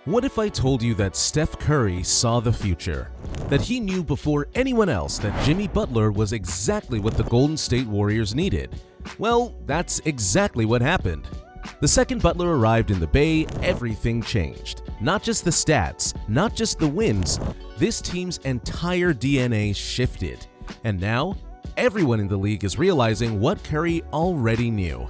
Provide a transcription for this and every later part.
What if I told you that Steph Curry saw the future? That he knew before anyone else that Jimmy Butler was exactly what the Golden State Warriors needed? Well, that's exactly what happened. The second Butler arrived in the Bay, everything changed. Not just the stats, not just the wins, this team's entire DNA shifted. And now, everyone in the league is realizing what Curry already knew.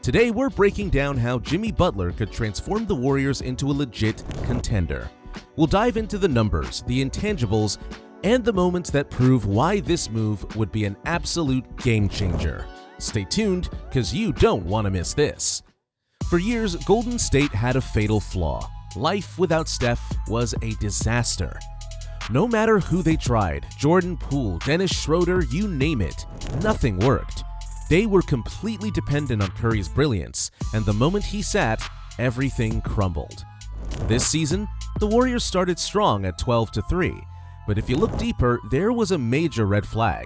Today, we're breaking down how Jimmy Butler could transform the Warriors into a legit contender. We'll dive into the numbers, the intangibles, and the moments that prove why this move would be an absolute game changer. Stay tuned, because you don't want to miss this. For years, Golden State had a fatal flaw. Life without Steph was a disaster. No matter who they tried, Jordan Poole, Dennis Schroeder, you name it, nothing worked. They were completely dependent on Curry's brilliance, and the moment he sat, everything crumbled. This season, the Warriors started strong at 12-3, but if you look deeper, there was a major red flag.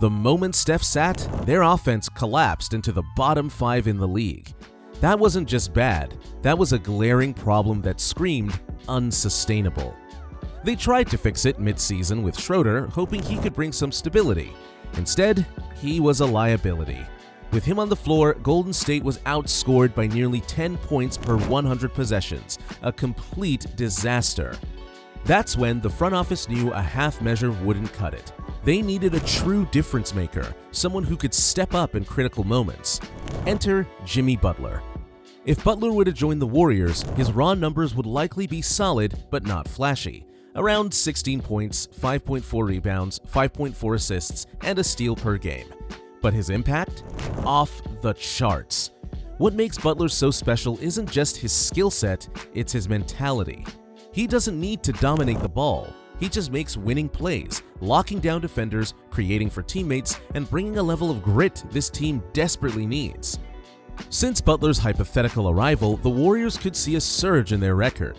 The moment Steph sat, their offense collapsed into the bottom 5 in the league. That wasn't just bad, that was a glaring problem that screamed unsustainable. They tried to fix it mid-season with Schroeder, hoping he could bring some stability. Instead, he was a liability. With him on the floor, Golden State was outscored by nearly 10 points per 100 possessions, a complete disaster. That's when the front office knew a half measure wouldn't cut it. They needed a true difference maker, someone who could step up in critical moments. Enter Jimmy Butler. If Butler were to join the Warriors, his raw numbers would likely be solid but not flashy. Around 16 points, 5.4 rebounds, 5.4 assists, and a steal per game. But his impact? Off the charts. What makes Butler so special isn't just his skill set, it's his mentality. He doesn't need to dominate the ball. He just makes winning plays, locking down defenders, creating for teammates, and bringing a level of grit this team desperately needs. Since Butler's hypothetical arrival, the Warriors could see a surge in their record.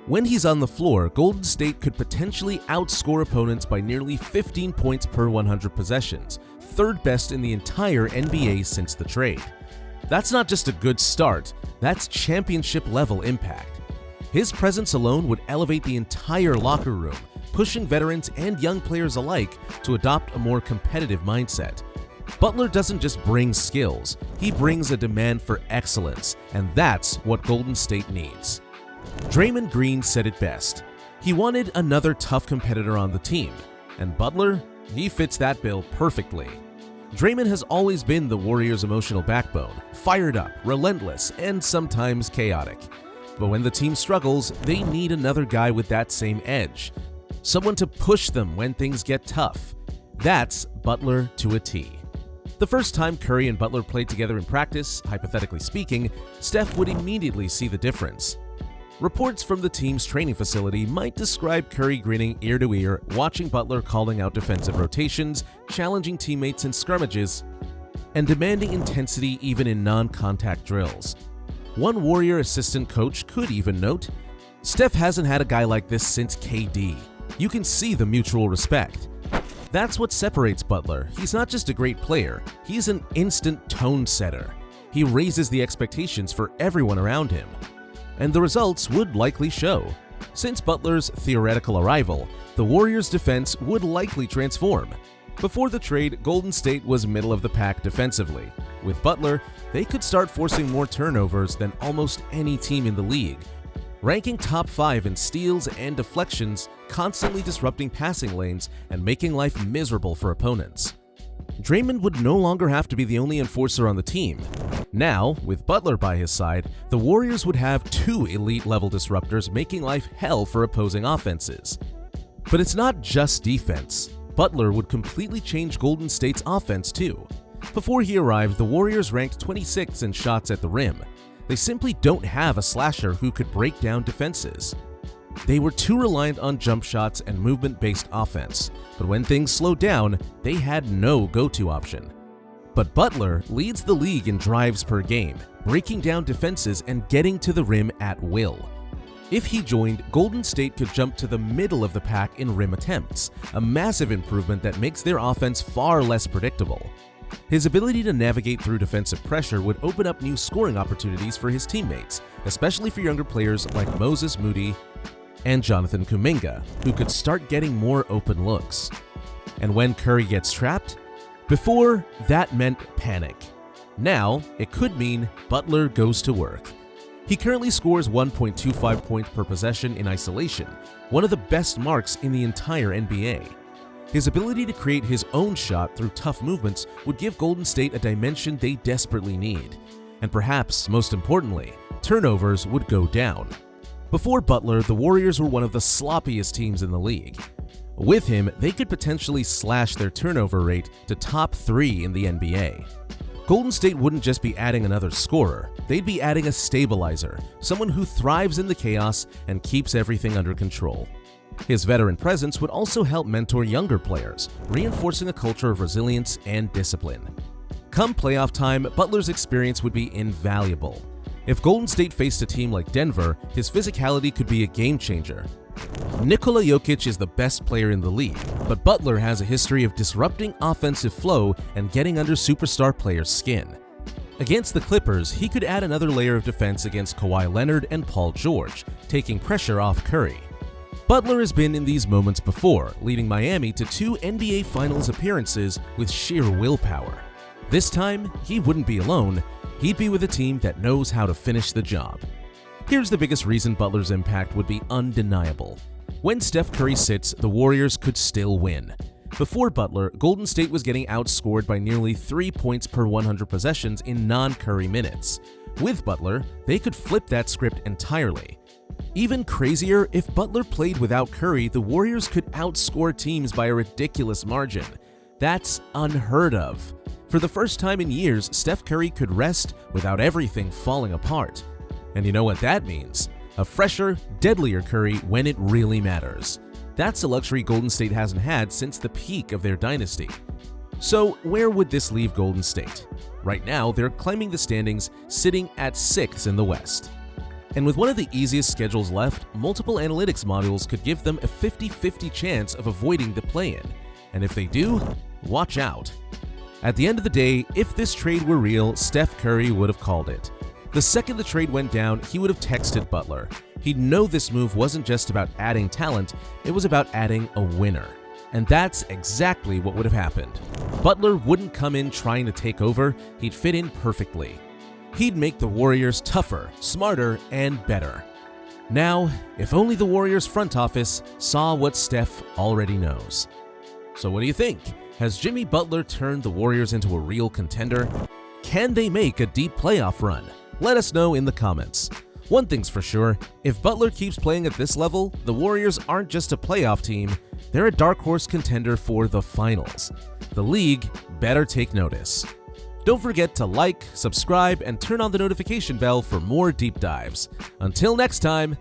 When he's on the floor, Golden State could potentially outscore opponents by nearly 15 points per 100 possessions, third best in the entire NBA since the trade. That's not just a good start, that's championship-level impact. His presence alone would elevate the entire locker room, pushing veterans and young players alike to adopt a more competitive mindset. Butler doesn't just bring skills, he brings a demand for excellence, and that's what Golden State needs. Draymond Green said it best. He wanted another tough competitor on the team, and Butler, he fits that bill perfectly. Draymond has always been the Warriors' emotional backbone, fired up, relentless, and sometimes chaotic. But when the team struggles, they need another guy with that same edge. Someone to push them when things get tough. That's Butler to a T. The first time Curry and Butler played together in practice, hypothetically speaking, Steph would immediately see the difference. Reports from the team's training facility might describe Curry grinning ear to ear, watching Butler calling out defensive rotations, challenging teammates in scrimmages, and demanding intensity even in non-contact drills. One Warrior assistant coach could even note, "Steph hasn't had a guy like this since KD. You can see the mutual respect." That's what separates Butler. He's not just a great player, he's an instant tone setter. He raises the expectations for everyone around him. And the results would likely show. Since Butler's theoretical arrival, the Warriors' defense would likely transform. Before the trade, Golden State was middle of the pack defensively. With Butler, they could start forcing more turnovers than almost any team in the league, ranking top 5 in steals and deflections, constantly disrupting passing lanes and making life miserable for opponents. Draymond would no longer have to be the only enforcer on the team. Now, with Butler by his side, the Warriors would have 2 elite-level disruptors making life hell for opposing offenses. But it's not just defense. Butler would completely change Golden State's offense too. Before he arrived, the Warriors ranked 26th in shots at the rim. They simply don't have a slasher who could break down defenses. They were too reliant on jump shots and movement-based offense, but when things slowed down, they had no go-to option. But Butler leads the league in drives per game, breaking down defenses and getting to the rim at will. If he joined, Golden State could jump to the middle of the pack in rim attempts, a massive improvement that makes their offense far less predictable. His ability to navigate through defensive pressure would open up new scoring opportunities for his teammates, especially for younger players like Moses Moody and Jonathan Kuminga, who could start getting more open looks. And when Curry gets trapped, before that meant panic. Now it could mean Butler goes to work. He currently scores 1.25 points per possession in isolation, one of the best marks in the entire NBA. His ability to create his own shot through tough movements would give Golden State a dimension they desperately need. And perhaps most importantly, turnovers would go down. Before Butler, the Warriors were one of the sloppiest teams in the league. With him, they could potentially slash their turnover rate to top 3 in the NBA. Golden State wouldn't just be adding another scorer, they'd be adding a stabilizer, someone who thrives in the chaos and keeps everything under control. His veteran presence would also help mentor younger players, reinforcing a culture of resilience and discipline. Come playoff time, Butler's experience would be invaluable. If Golden State faced a team like Denver, his physicality could be a game changer. Nikola Jokic is the best player in the league, but Butler has a history of disrupting offensive flow and getting under superstar players' skin. Against the Clippers, he could add another layer of defense against Kawhi Leonard and Paul George, taking pressure off Curry. Butler has been in these moments before, leading Miami to 2 NBA Finals appearances with sheer willpower. This time, he wouldn't be alone, he'd be with a team that knows how to finish the job. Here's the biggest reason Butler's impact would be undeniable. When Steph Curry sits, the Warriors could still win. Before Butler, Golden State was getting outscored by nearly 3 points per 100 possessions in non-Curry minutes. With Butler, they could flip that script entirely. Even crazier, if Butler played without Curry, the Warriors could outscore teams by a ridiculous margin. That's unheard of. For the first time in years, Steph Curry could rest without everything falling apart. And you know what that means? A fresher, deadlier Curry when it really matters. That's a luxury Golden State hasn't had since the peak of their dynasty. So where would this leave Golden State? Right now, they're climbing the standings, sitting at 6th in the West. And with one of the easiest schedules left, multiple analytics modules could give them a 50-50 chance of avoiding the play-in. And if they do, watch out. At the end of the day, if this trade were real, Steph Curry would have called it. The second the trade went down, he would have texted Butler. He'd know this move wasn't just about adding talent, it was about adding a winner. And that's exactly what would have happened. Butler wouldn't come in trying to take over, he'd fit in perfectly. He'd make the Warriors tougher, smarter, and better. Now, if only the Warriors front office saw what Steph already knows. So what do you think? Has Jimmy Butler turned the Warriors into a real contender? Can they make a deep playoff run? Let us know in the comments. One thing's for sure, if Butler keeps playing at this level, the Warriors aren't just a playoff team, they're a dark horse contender for the finals. The league better take notice. Don't forget to like, subscribe, and turn on the notification bell for more deep dives. Until next time,